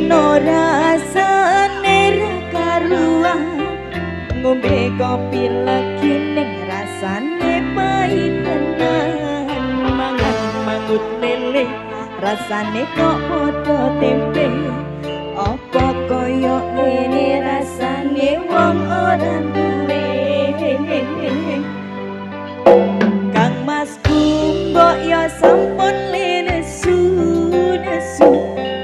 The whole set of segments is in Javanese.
no rasane ra karuan ngombe kopi lagi ning rasane pahit tenan mangan mangut lele rasane kok padha tempe apa kaya ngene rasane wong ora duwe Kang Mas mbok ya sampun lenesu nesu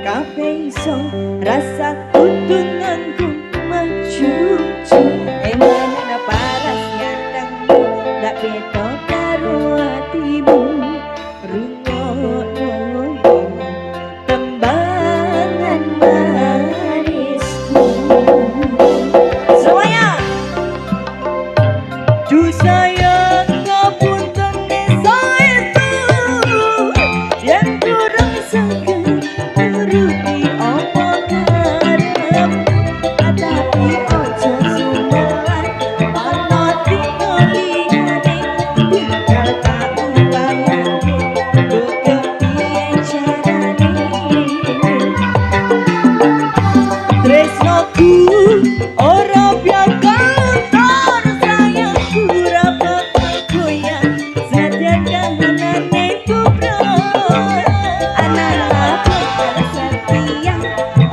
kabeh iso rasa kudu nganggo maju-maju emana paras gantengmu gak beda karo atimu rungono tembangan manisku semuanya du sayang ngapunten saya itu yang kurang saged nuruti apa karep tapi ojo sumelan ana dina liyane tinggal tak bayangke kok piye carane tresnoku ora bakal sayangku ora bakal goyang saja kahanane kubro anak bakal setia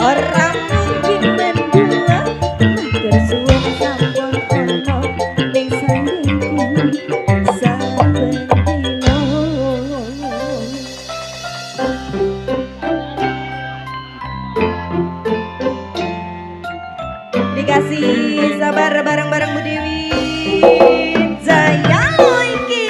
orang mungkin membuat matur suwun sampun ono ning sandingku saben dina dikasih sabar bareng-bareng Bu Dewi Zaya iki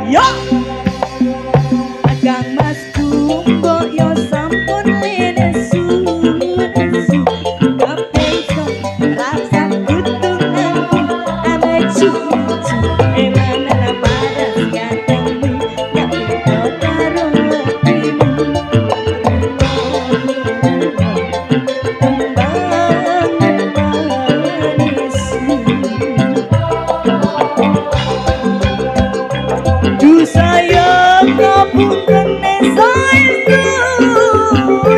yo Kang Mas mbok yo sampun lenesu nesu kabeh iso rasa kudu nganggo maju-maju emana paras gantengmu gak beda karo atimu tembangan manismu du sayang ngapunten saestu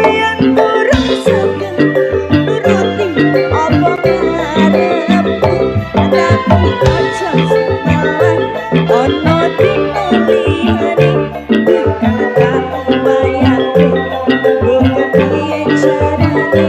yang kurang saged nuruti apa karepku tapi aja sumelan ana dina liyane tinggal tak bayangke kok piye carane